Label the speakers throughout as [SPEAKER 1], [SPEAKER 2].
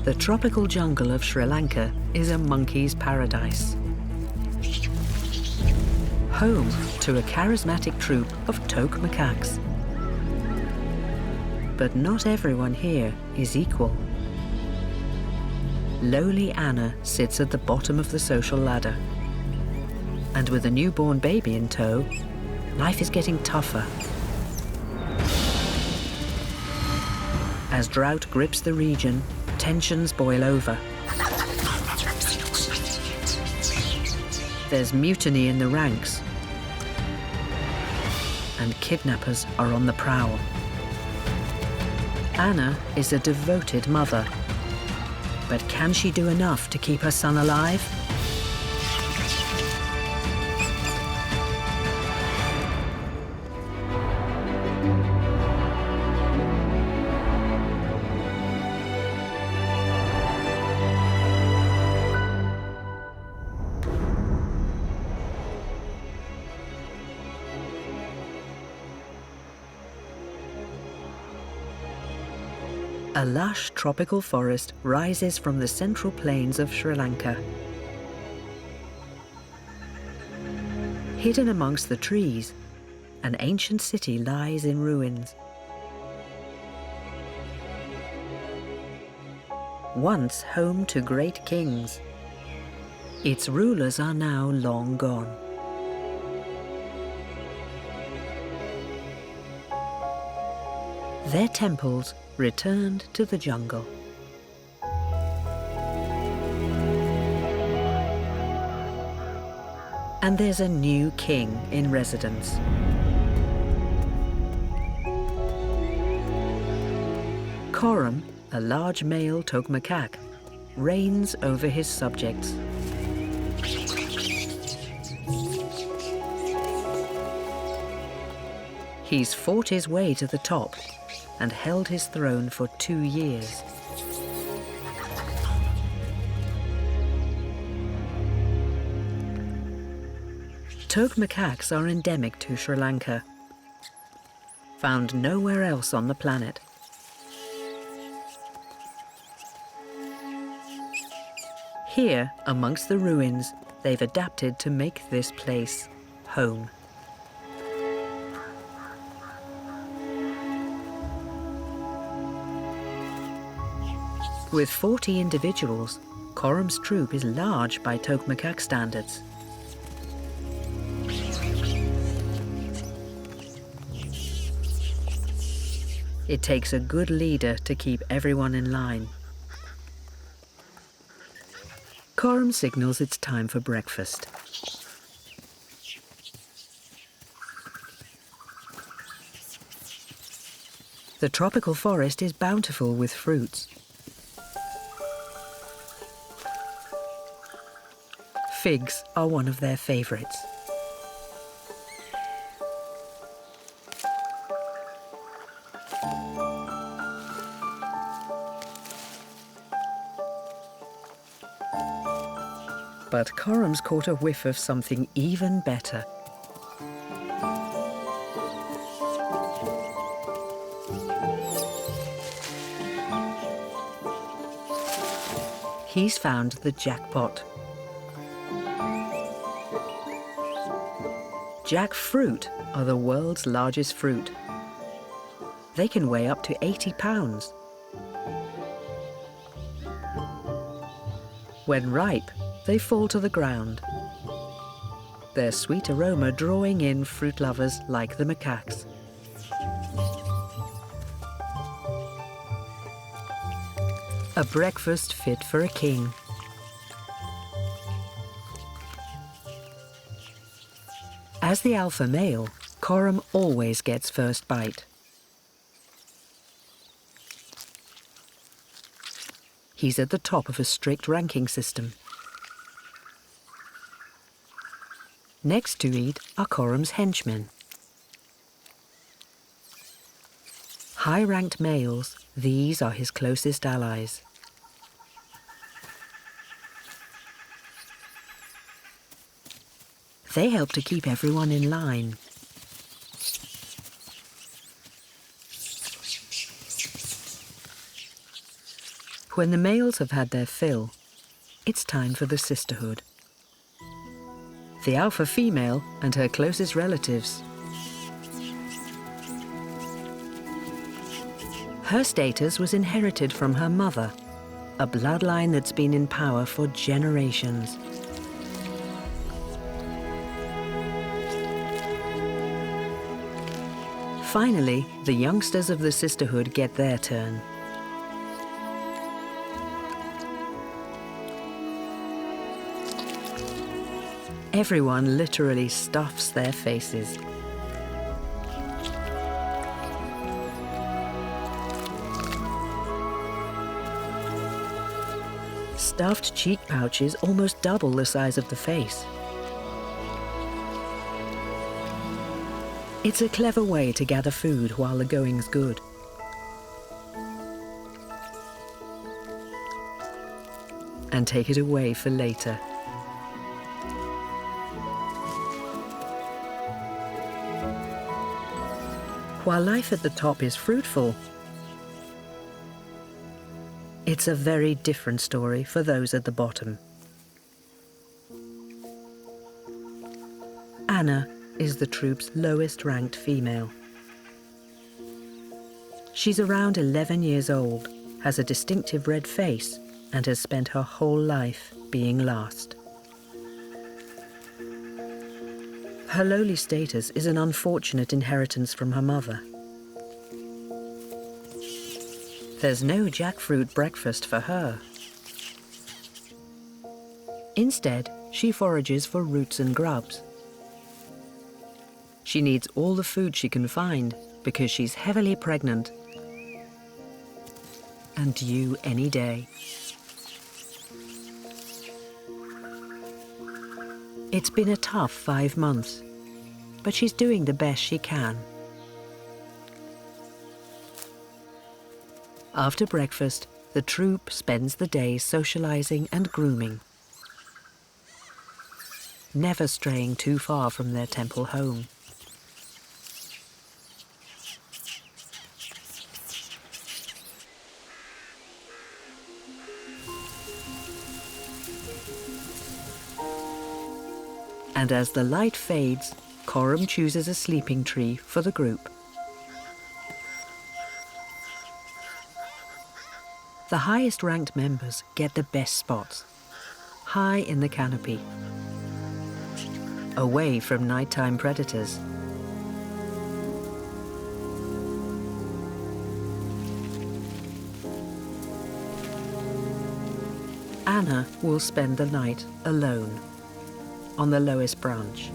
[SPEAKER 1] The tropical jungle of Sri Lanka is a monkey's paradise. Home to a charismatic troop of toque macaques. But not everyone here is equal. Lowly Anna sits at the bottom of the social ladder. And with a newborn baby in tow, life is getting tougher. As drought grips the region, tensions boil over. There's mutiny in the ranks, and kidnappers are on the prowl. Anna is a devoted mother, but can she do enough to keep her son alive? A lush tropical forest rises from the central plains of Sri Lanka. Hidden amongst the trees, an ancient city lies in ruins. Once home to great kings, its rulers are now long gone. Their temples returned to the jungle. And there's a new king in residence. Korom, a large male toque macaque, reigns over his subjects. He's fought his way to the top and held his throne for 2 years. Toque macaques are endemic to Sri Lanka, found nowhere else on the planet. Here, amongst the ruins, they've adapted to make this place home. With 40 individuals, Korom's troop is large by toque macaque standards. It takes a good leader to keep everyone in line. Korom signals it's time for breakfast. The tropical forest is bountiful with fruits. Figs are one of their favorites. But Korom's caught a whiff of something even better. He's found the jackpot. Jackfruit are the world's largest fruit. They can weigh up to 80 pounds. When ripe, they fall to the ground, their sweet aroma drawing in fruit lovers like the macaques. A breakfast fit for a king. As the alpha male, Korom always gets first bite. He's at the top of a strict ranking system. Next to eat are Korom's henchmen. High-ranked males, these are his closest allies. They help to keep everyone in line. When the males have had their fill, it's time for the sisterhood. The alpha female and her closest relatives. Her status was inherited from her mother, a bloodline that's been in power for generations. Finally, the youngsters of the sisterhood get their turn. Everyone literally stuffs their faces. Stuffed cheek pouches almost double the size of the face. It's a clever way to gather food while the going's good. And take it away for later. While life at the top is fruitful, it's a very different story for those at the bottom. Anna is the troop's lowest ranked female. She's around 11 years old, has a distinctive red face, and has spent her whole life being last. Her lowly status is an unfortunate inheritance from her mother. There's no jackfruit breakfast for her. Instead, she forages for roots and grubs. She needs all the food she can find because she's heavily pregnant and due any day. It's been a tough 5 months, but she's doing the best she can. After breakfast, the troop spends the day socializing and grooming, never straying too far from their temple home. And as the light fades, Korom chooses a sleeping tree for the group. The highest-ranked members get the best spots, high in the canopy, away from nighttime predators. Anna will spend the night alone on the lowest branch.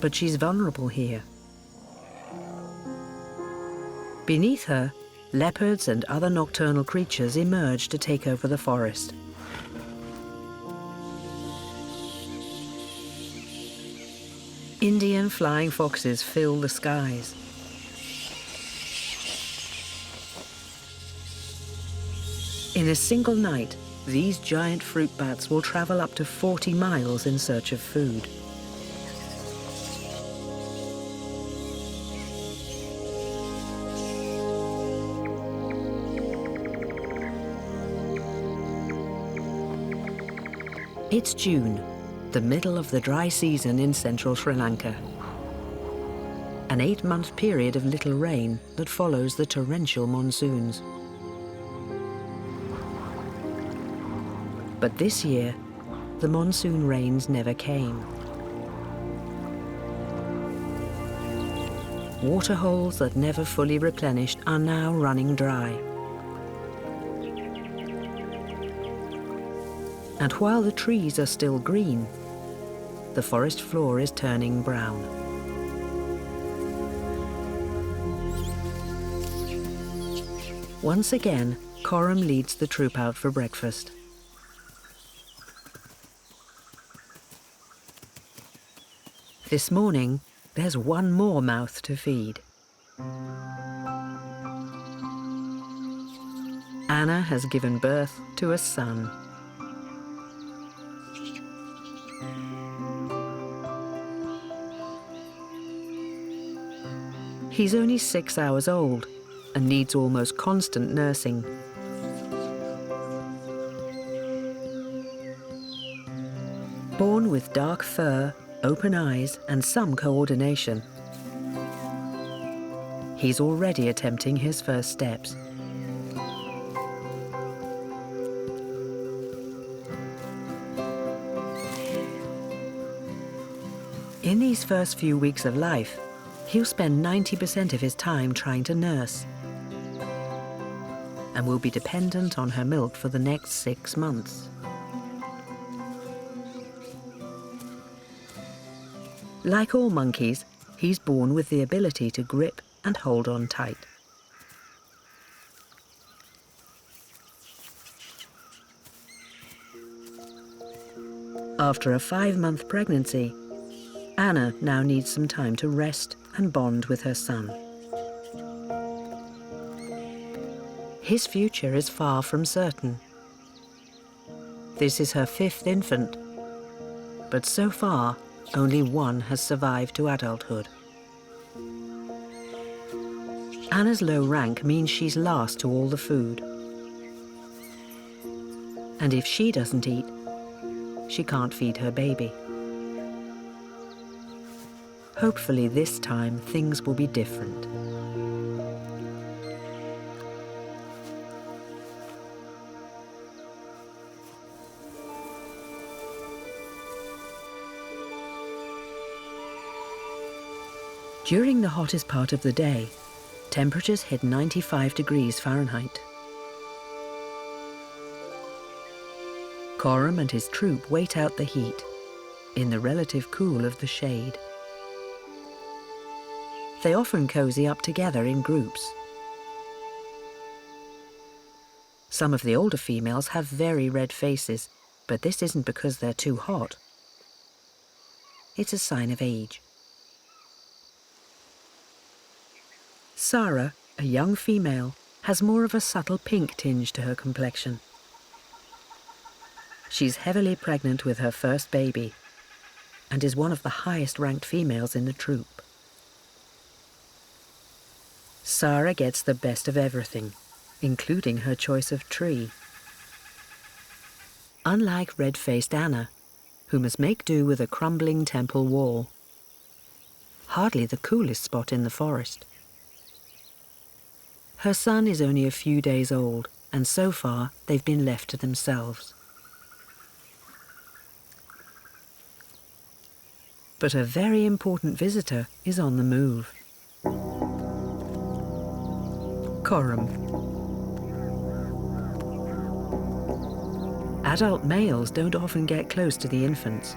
[SPEAKER 1] But she's vulnerable here. Beneath her, leopards and other nocturnal creatures emerge to take over the forest. Indian flying foxes fill the skies. In a single night, these giant fruit bats will travel up to 40 miles in search of food. It's June, the middle of the dry season in central Sri Lanka. An 8-month period of little rain that follows the torrential monsoons. But this year, the monsoon rains never came. Waterholes that never fully replenished are now running dry. And while the trees are still green, the forest floor is turning brown. Once again, Korom leads the troop out for breakfast. This morning, there's one more mouth to feed. Anna has given birth to a son. He's only 6 hours old, and needs almost constant nursing. Born with dark fur, open eyes, and some coordination, he's already attempting his first steps. In these first few weeks of life, he'll spend 90% of his time trying to nurse and will be dependent on her milk for the next 6 months. Like all monkeys, he's born with the ability to grip and hold on tight. After a 5-month pregnancy, Anna now needs some time to rest and bond with her son. His future is far from certain. This is her 5th infant, but so far, only one has survived to adulthood. Anna's low rank means she's last to all the food. And if she doesn't eat, she can't feed her baby. Hopefully this time things will be different. During the hottest part of the day, temperatures hit 95 degrees Fahrenheit. Korom and his troop wait out the heat in the relative cool of the shade. They often cozy up together in groups. Some of the older females have very red faces, but this isn't because they're too hot. It's a sign of age. Sarah, a young female, has more of a subtle pink tinge to her complexion. She's heavily pregnant with her first baby and is one of the highest-ranked females in the troop. Sarah gets the best of everything, including her choice of tree. Unlike red-faced Anna, who must make do with a crumbling temple wall, hardly the coolest spot in the forest. Her son is only a few days old, and so far they've been left to themselves. But a very important visitor is on the move. Korom. Adult males don't often get close to the infants.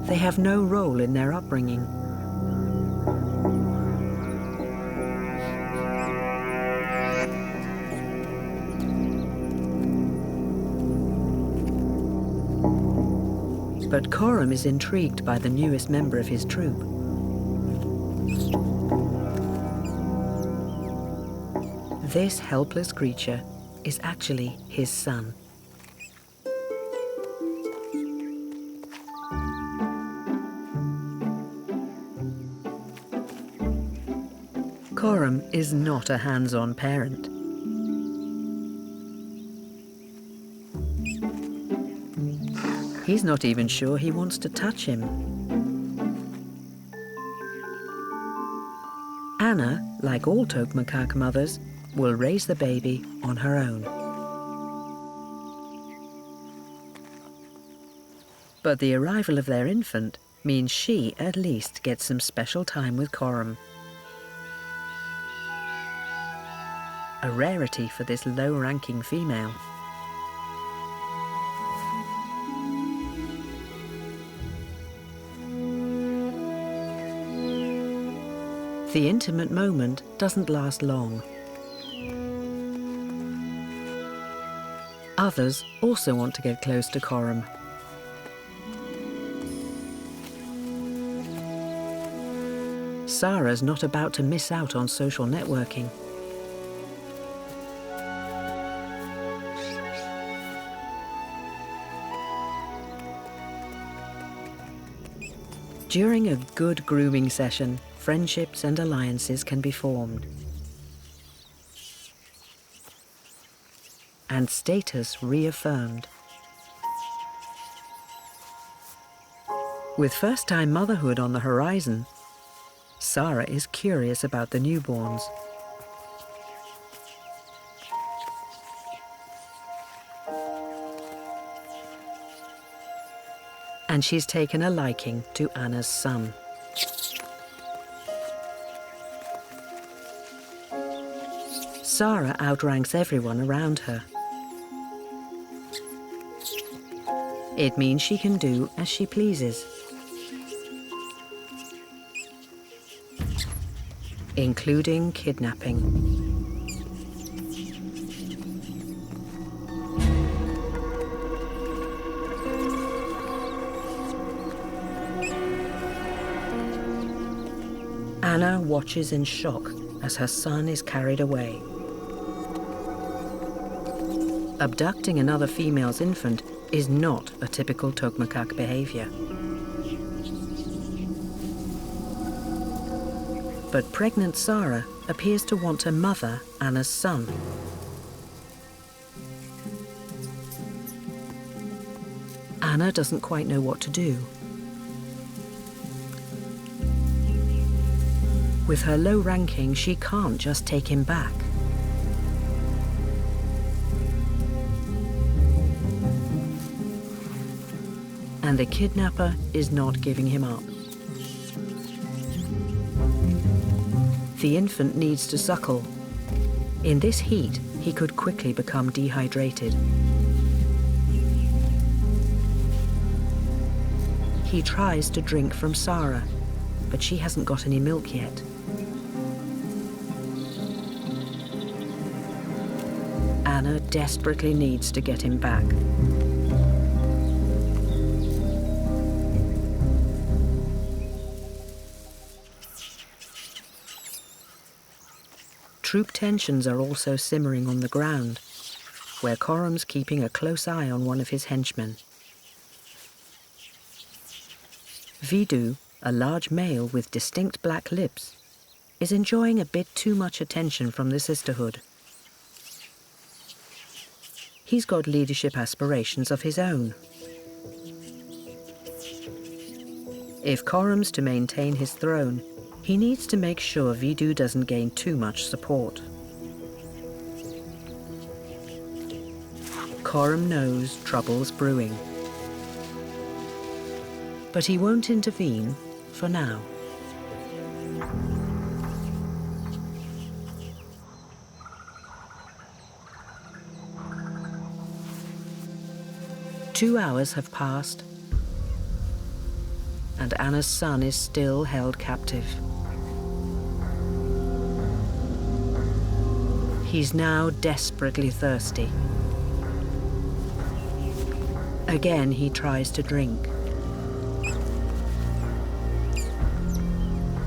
[SPEAKER 1] They have no role in their upbringing. But Korom is intrigued by the newest member of his troop. This helpless creature is actually his son. Korom is not a hands-on parent. He's not even sure he wants to touch him. Anna, like all toque macaque mothers, will raise the baby on her own. But the arrival of their infant means she at least gets some special time with Korom. A rarity for this low-ranking female. The intimate moment doesn't last long. Others also want to get close to Korom. Sarah's not about to miss out on social networking. During a good grooming session, friendships and alliances can be formed, and status reaffirmed. With first-time motherhood on the horizon, Sarah is curious about the newborns. And she's taken a liking to Anna's son. Sarah outranks everyone around her. It means she can do as she pleases, including kidnapping. Anna watches in shock as her son is carried away. Abducting another female's infant is not a typical toque macaque behavior. But pregnant Sarah appears to want to mother Anna's son. Anna doesn't quite know what to do. With her low ranking, she can't just take him back. And the kidnapper is not giving him up. The infant needs to suckle. In this heat, he could quickly become dehydrated. He tries to drink from Sarah, but she hasn't got any milk yet. Anna desperately needs to get him back. Troop tensions are also simmering on the ground, where Korom's keeping a close eye on one of his henchmen. Vidou, a large male with distinct black lips, is enjoying a bit too much attention from the sisterhood. He's got leadership aspirations of his own. If Korom's to maintain his throne, he needs to make sure Vidou doesn't gain too much support. Korom knows trouble's brewing, but he won't intervene for now. Two hours have passed, and Anna's son is still held captive. He's now desperately thirsty. Again, he tries to drink.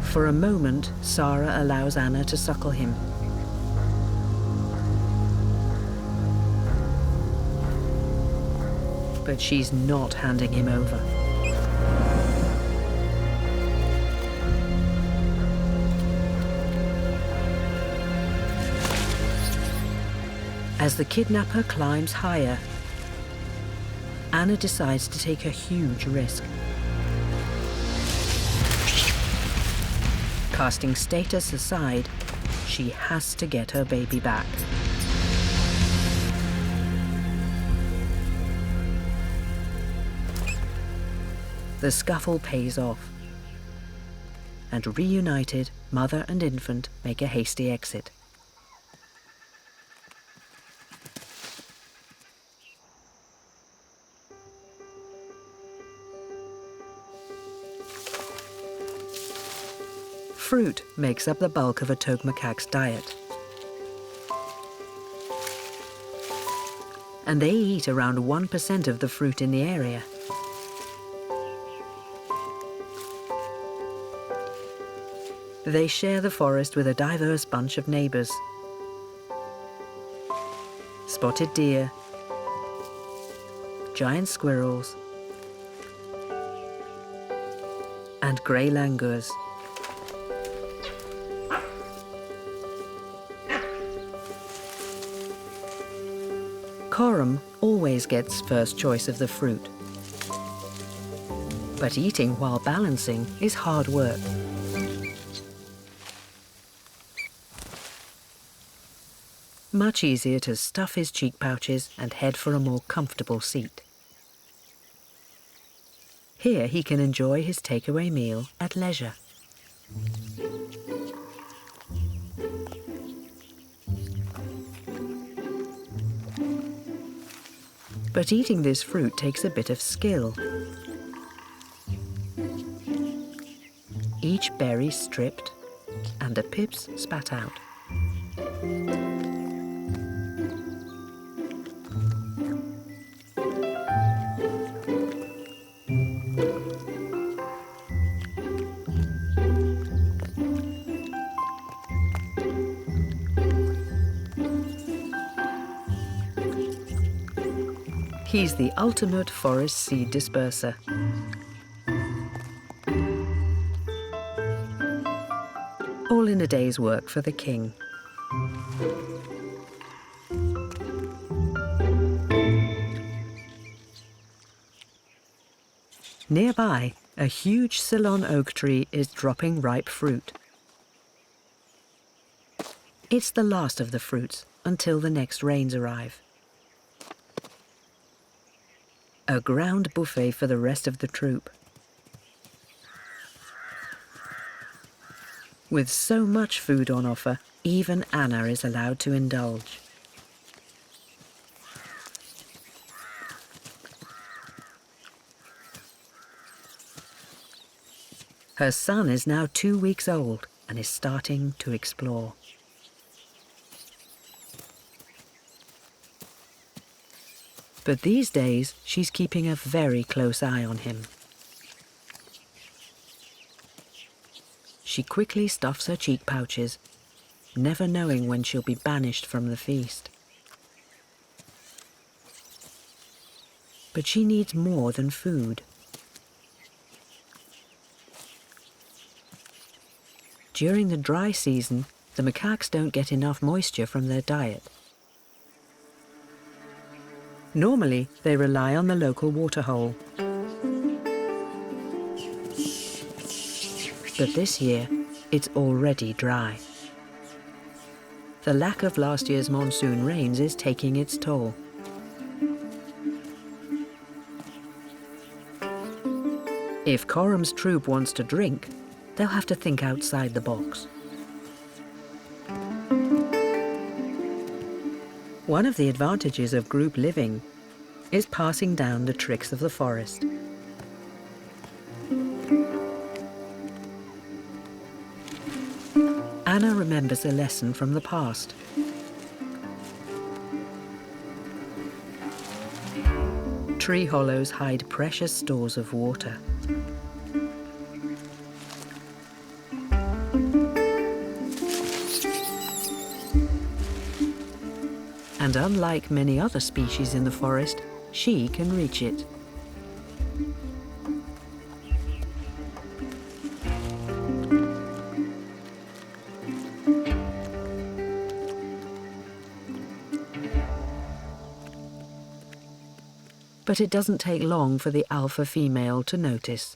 [SPEAKER 1] For a moment, Sarah allows Anna to suckle him. But she's not handing him over. As the kidnapper climbs higher, Anna decides to take a huge risk. Casting status aside, she has to get her baby back. The scuffle pays off, and reunited, mother and infant make a hasty exit. Fruit makes up the bulk of a toque macaque's diet, and they eat around 1% of the fruit in the area. They share the forest with a diverse bunch of neighbors. Spotted deer, giant squirrels, and grey langurs. Korom always gets first choice of the fruit. But eating while balancing is hard work. Much easier to stuff his cheek pouches and head for a more comfortable seat. Here he can enjoy his takeaway meal at leisure. But eating this fruit takes a bit of skill. Each berry stripped and the pips spat out. He's the ultimate forest seed disperser. All in a day's work for the king. Nearby, a huge Ceylon oak tree is dropping ripe fruit. It's the last of the fruits until the next rains arrive. A ground buffet for the rest of the troop. With so much food on offer, even Anna is allowed to indulge. Her son is now 2 weeks old and is starting to explore. But these days, she's keeping a very close eye on him. She quickly stuffs her cheek pouches, never knowing when she'll be banished from the feast. But she needs more than food. During the dry season, the macaques don't get enough moisture from their diet. Normally, they rely on the local waterhole. But this year, it's already dry. The lack of last year's monsoon rains is taking its toll. If Korom's troop wants to drink, they'll have to think outside the box. One of the advantages of group living is passing down the tricks of the forest. Anna remembers a lesson from the past. Tree hollows hide precious stores of water. And unlike many other species in the forest, she can reach it. But it doesn't take long for the alpha female to notice.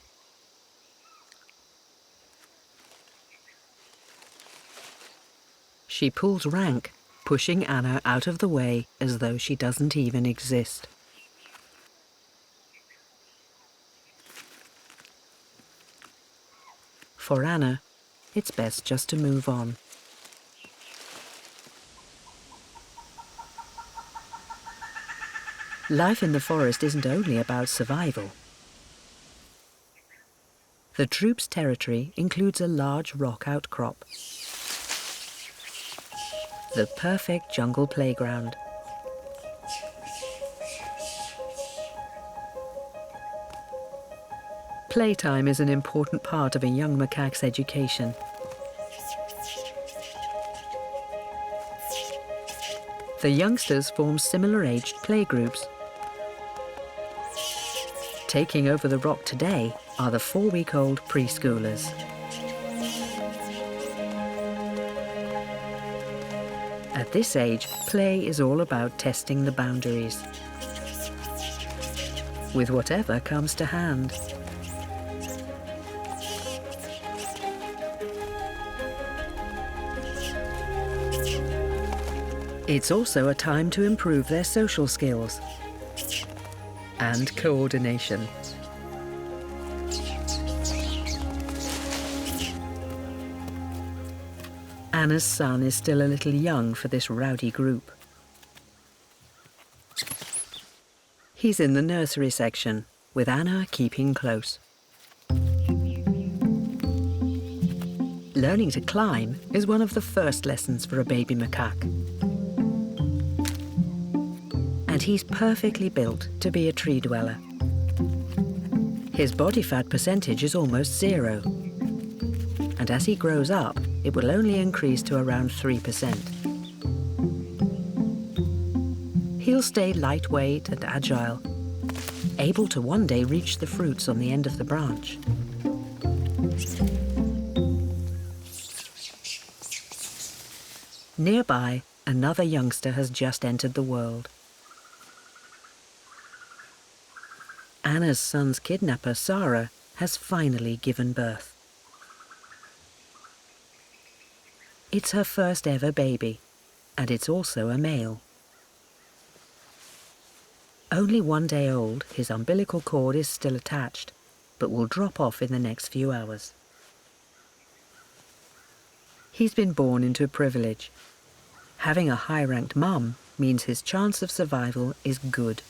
[SPEAKER 1] She pulls rank, pushing Anna out of the way as though she doesn't even exist. For Anna, it's best just to move on. Life in the forest isn't only about survival. The troop's territory includes a large rock outcrop. The perfect jungle playground. Playtime is an important part of a young macaque's education. The youngsters form similar-aged playgroups. Taking over the rock today are the 4-week-old preschoolers. At this age, play is all about testing the boundaries, with whatever comes to hand. It's also a time to improve their social skills and coordination. Anna's son is still a little young for this rowdy group. He's in the nursery section, with Anna keeping close. Learning to climb is one of the first lessons for a baby macaque. And he's perfectly built to be a tree dweller. His body fat percentage is almost 0. And as he grows up, it will only increase to around 3%. He'll stay lightweight and agile, able to one day reach the fruits on the end of the branch. Nearby, another youngster has just entered the world. Anna's son's kidnapper, Sarah, has finally given birth. It's her first ever baby, and it's also a male. Only 1 day old, his umbilical cord is still attached, but will drop off in the next few hours. He's been born into privilege. Having a high-ranked mum means his chance of survival is good.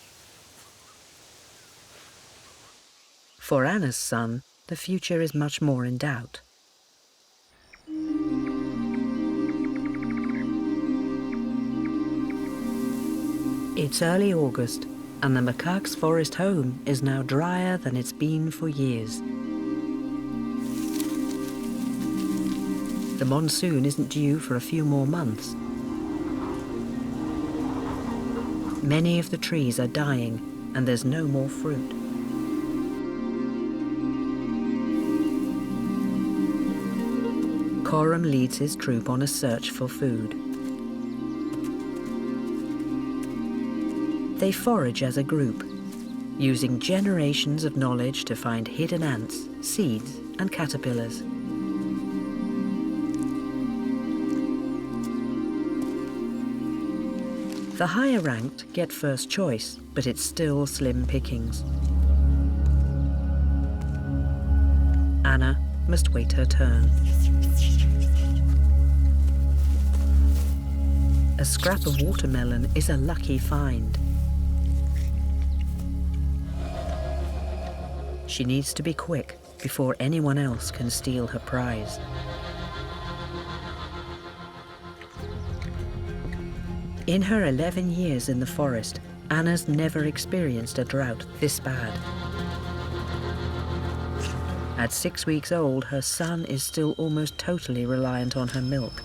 [SPEAKER 1] For Anna's son, the future is much more in doubt. It's early August, and the macaque's forest home is now drier than it's been for years. The monsoon isn't due for a few more months. Many of the trees are dying, and there's no more fruit. Korom leads his troop on a search for food. They forage as a group, using generations of knowledge to find hidden ants, seeds, and caterpillars. The higher ranked get first choice, but it's still slim pickings. Anna must wait her turn. A scrap of watermelon is a lucky find. She needs to be quick before anyone else can steal her prize. In her 11 years in the forest, Anna's never experienced a drought this bad. At 6 weeks old, her son is still almost totally reliant on her milk.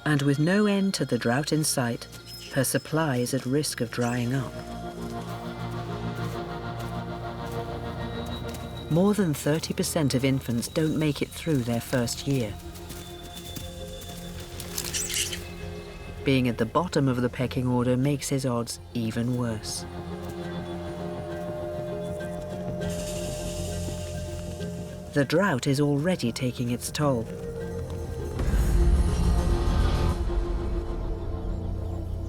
[SPEAKER 1] And with no end to the drought in sight, her supply is at risk of drying up. More than 30% of infants don't make it through their first year. Being at the bottom of the pecking order makes his odds even worse. The drought is already taking its toll.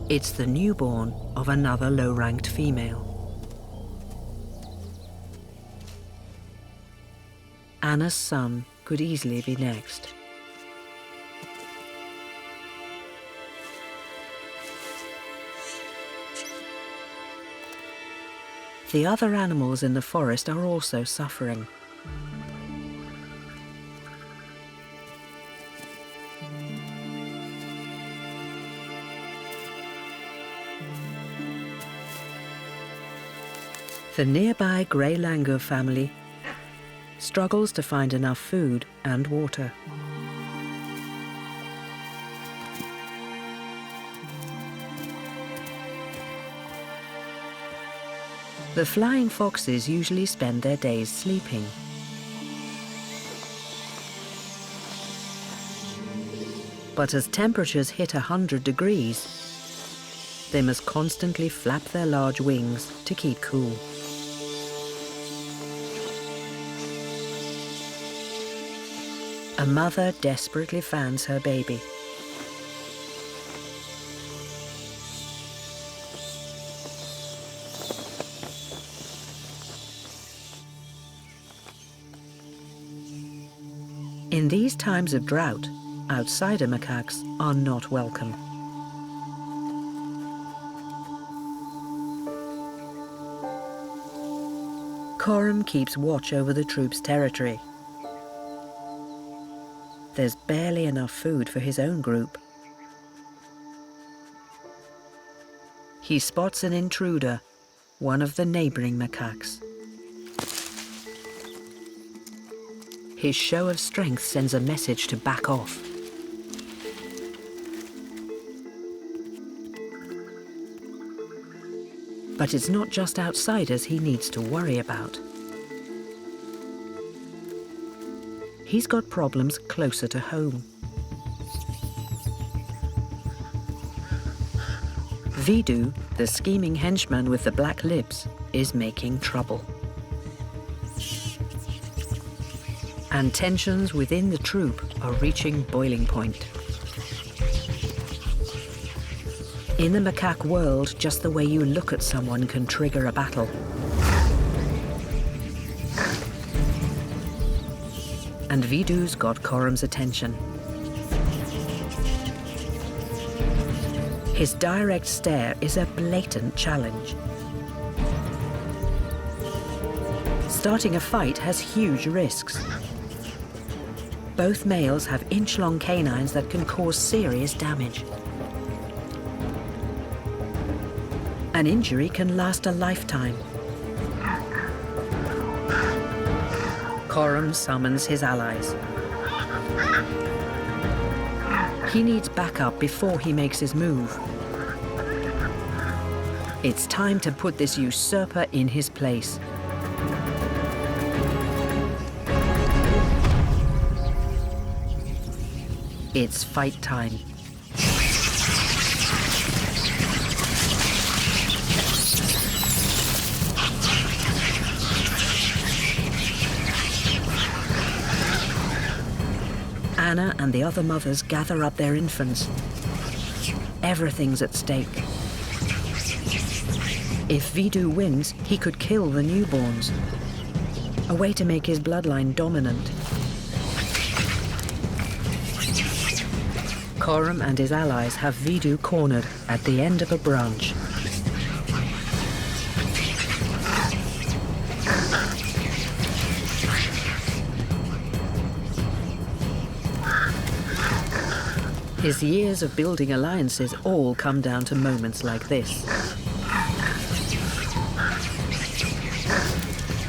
[SPEAKER 1] It's the newborn of another low-ranked female. Anna's son could easily be next. The other animals in the forest are also suffering. The nearby grey langur family struggles to find enough food and water. The flying foxes usually spend their days sleeping. But as temperatures hit 100 degrees, they must constantly flap their large wings to keep cool. A mother desperately fans her baby. In these times of drought, outsider macaques are not welcome. Korom keeps watch over the troops' territory. There's barely enough food for his own group. He spots an intruder, one of the neighboring macaques. His show of strength sends a message to back off. But it's not just outsiders he needs to worry about. He's got problems closer to home. Vidu, the scheming henchman with the black lips, is making trouble. And tensions within the troop are reaching boiling point. In the macaque world, just the way you look at someone can trigger a battle. And Vidu's got Korom's attention. His direct stare is a blatant challenge. Starting a fight has huge risks. Both males have inch-long canines that can cause serious damage. An injury can last a lifetime. Korom summons his allies. He needs backup before he makes his move. It's time to put this usurper in his place. It's fight time. Anna and the other mothers gather up their infants. Everything's at stake. If Vidu wins, he could kill the newborns. A way to make his bloodline dominant. Korom and his allies have Vidu cornered at the end of a branch. His years of building alliances all come down to moments like this.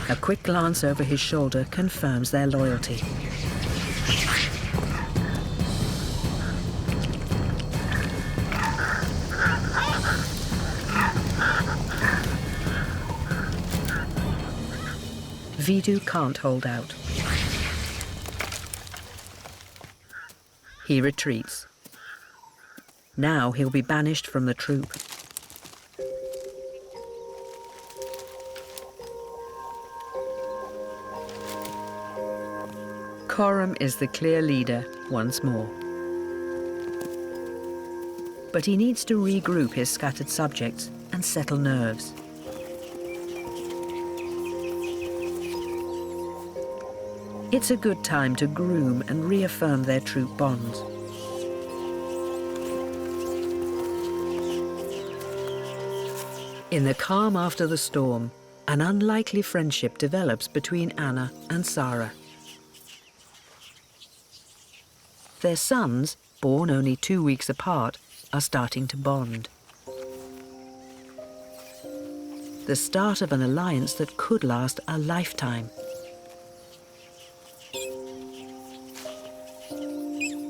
[SPEAKER 1] A quick glance over his shoulder confirms their loyalty. Vidu can't hold out. He retreats. Now he'll be banished from the troop. Korom is the clear leader once more. But he needs to regroup his scattered subjects and settle nerves. It's a good time to groom and reaffirm their troop bonds. In the calm after the storm, an unlikely friendship develops between Anna and Sarah. Their sons, born only 2 weeks apart, are starting to bond. The start of an alliance that could last a lifetime.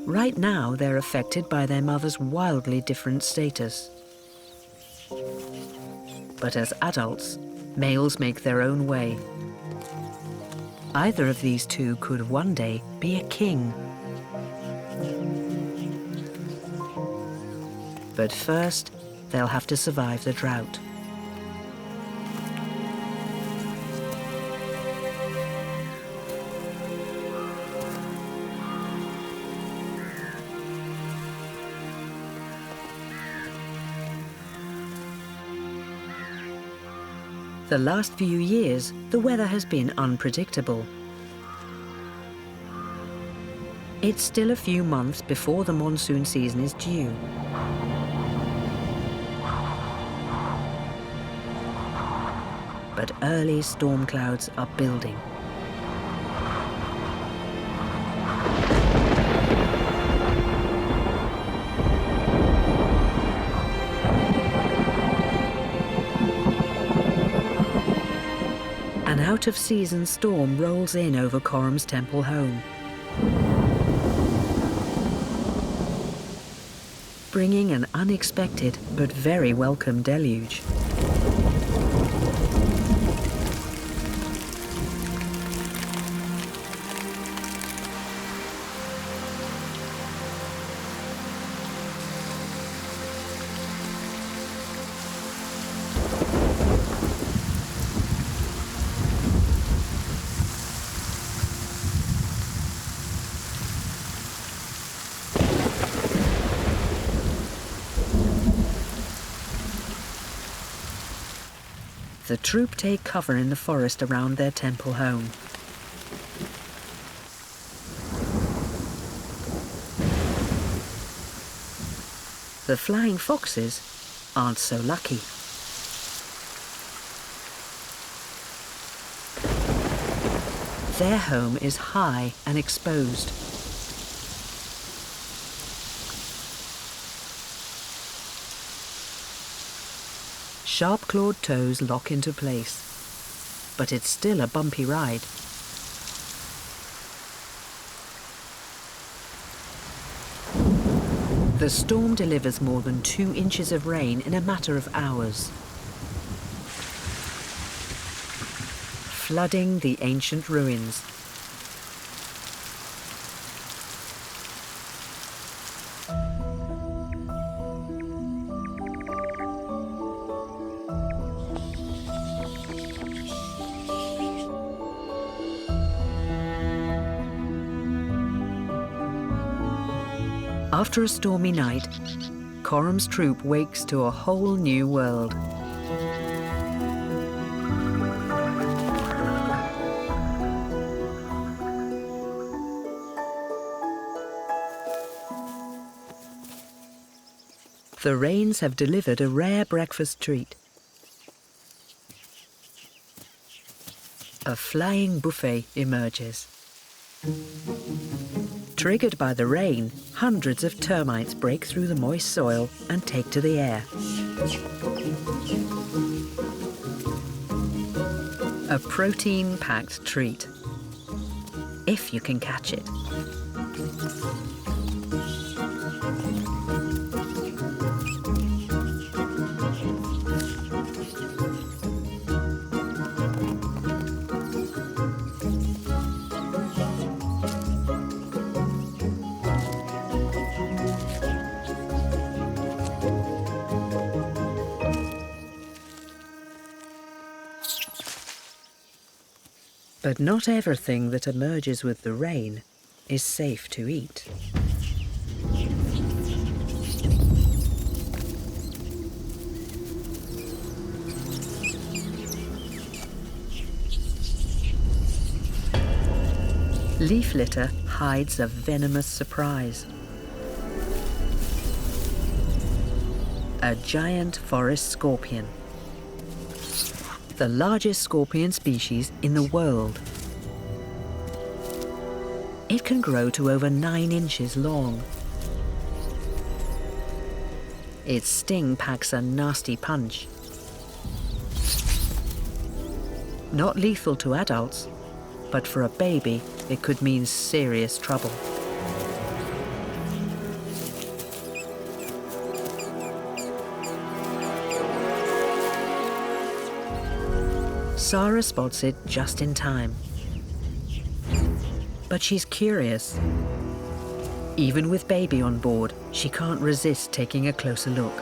[SPEAKER 1] Right now, they're affected by their mother's wildly different status. But as adults, Males make their own way. Either of these two could one day be a king. But first, they'll have to survive the drought. The last few years, the weather has been unpredictable. It's still a few months before the monsoon season is due. But early storm clouds are building. An out-of-season storm rolls in over Korom's temple home, bringing an unexpected but very welcome deluge. The troop take cover in the forest around their temple home. The flying foxes aren't so lucky. Their home is high and exposed. Sharp-clawed toes lock into place, but it's still a bumpy ride. The storm delivers more than 2 inches of rain in a matter of hours, flooding the ancient ruins. After a stormy night, Korom's troop wakes to a whole new world. The rains have delivered a rare breakfast treat. A flying buffet emerges. Triggered by the rain, hundreds of termites break through the moist soil and take to the air. A protein-packed treat, if you can catch it. But not everything that emerges with the rain is safe to eat. Leaf litter hides a venomous surprise. A giant forest scorpion. The largest scorpion species in the world. It can grow to over 9 inches long. Its sting packs a nasty punch. Not lethal to adults, but for a baby, it could mean serious trouble. Sarah spots it just in time. But she's curious. Even with baby on board, she can't resist taking a closer look.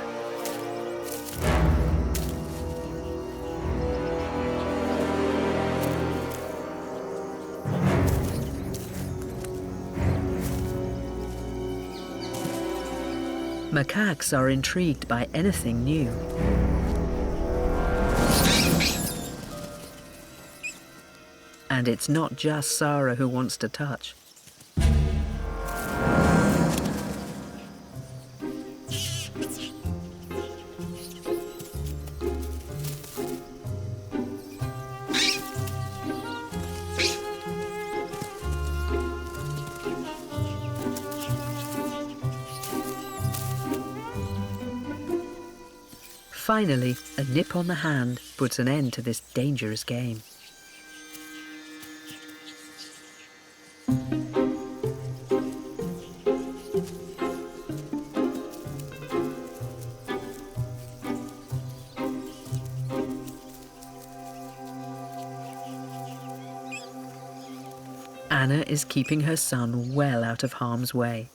[SPEAKER 1] Macaques are intrigued by anything new. And it's not just Sarah who wants to touch. Finally, a nip on the hand puts an end to this dangerous game. Anna is keeping her son well out of harm's way.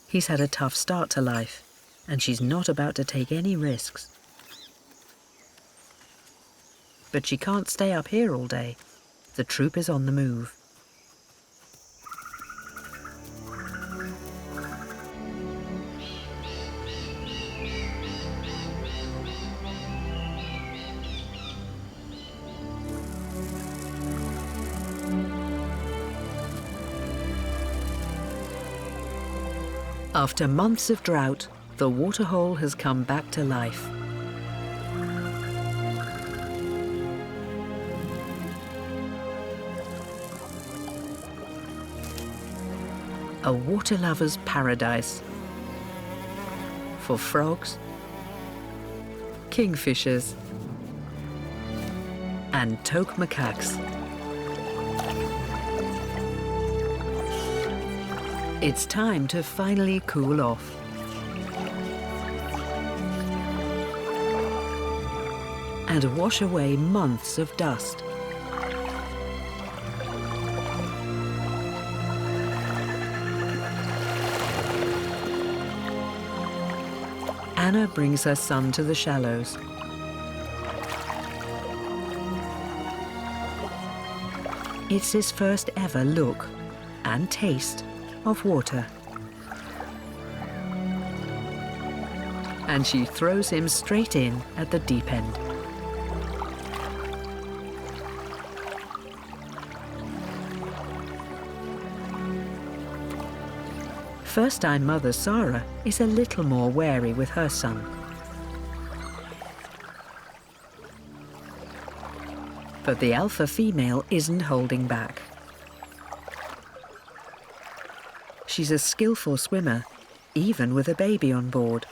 [SPEAKER 1] He's had a tough start to life, and she's not about to take any risks. But she can't stay up here all day. The troop is on the move. After months of drought, the waterhole has come back to life. A water lover's paradise for frogs, kingfishers, and toque macaques. It's time to finally cool off. And wash away months of dust. Anna brings her son to the shallows. It's his first ever look and taste of water. And she throws him straight in at the deep end. First-time mother Sarah is a little more wary with her son. But the alpha female isn't holding back. She's a skillful swimmer, even with a baby on board.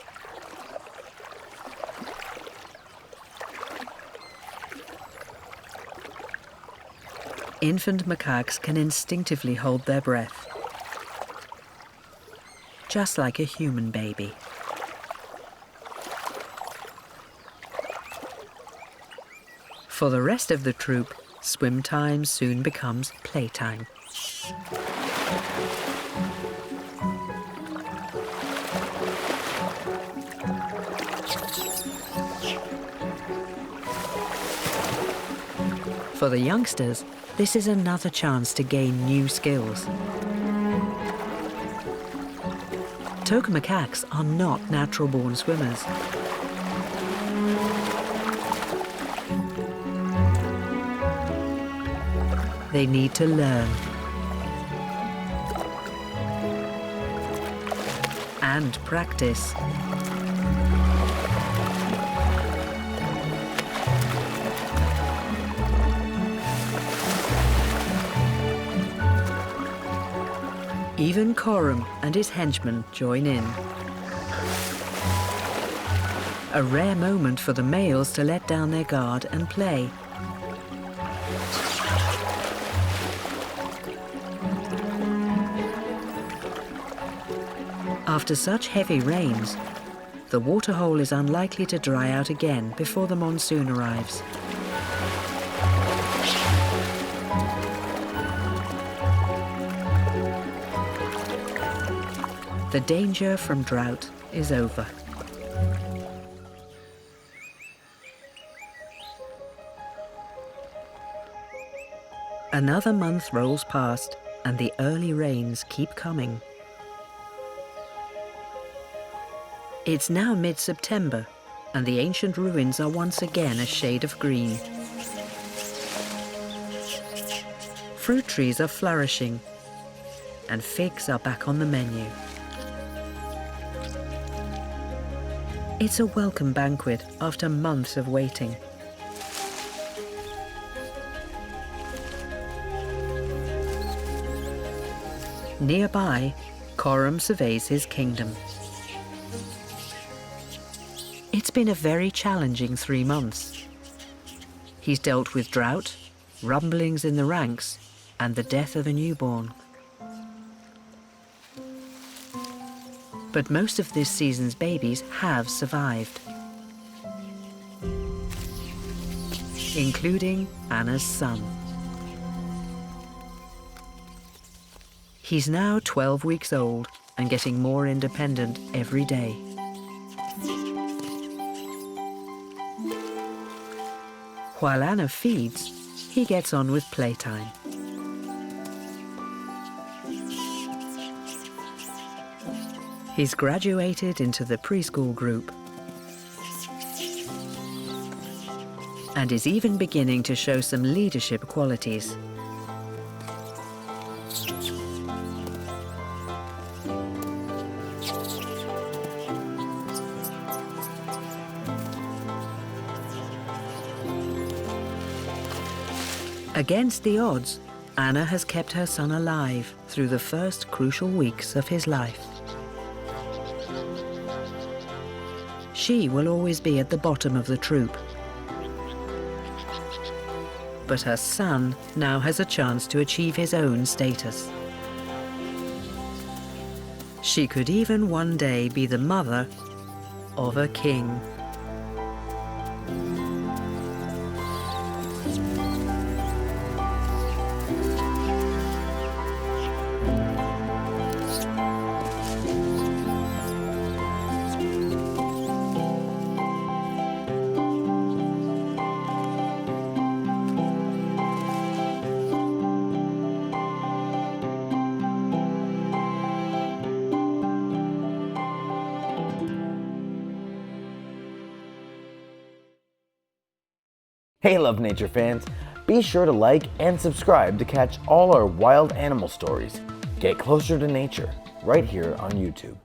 [SPEAKER 1] Infant macaques can instinctively hold their breath, just like a human baby. For the rest of the troop, swim time soon becomes playtime. For the youngsters, this is another chance to gain new skills. Toque macaques are not natural-born swimmers. They need to learn and practice. Even Korom and his henchmen join in. A rare moment for the males to let down their guard and play. After such heavy rains, the waterhole is unlikely to dry out again before the monsoon arrives. The danger from drought is over. Another month rolls past, and the early rains keep coming. It's now mid-September, and the ancient ruins are once again a shade of green. Fruit trees are flourishing, and figs are back on the menu. It's a welcome banquet after months of waiting. Nearby, Korom surveys his kingdom. It's been a very challenging 3 months. He's dealt with drought, rumblings in the ranks, and the death of a newborn. But most of this season's babies have survived, including Anna's son. He's now 12 weeks old and getting more independent every day. While Anna feeds, he gets on with playtime. He's graduated into the preschool group and is even beginning to show some leadership qualities. Against the odds, Anna has kept her son alive through the first crucial weeks of his life. She will always be at the bottom of the troop. But her son now has a chance to achieve his own status. She could even one day be the mother of a king.
[SPEAKER 2] Hey Love Nature fans, be sure to like and subscribe to catch all our wild animal stories. Get closer to nature right here on YouTube.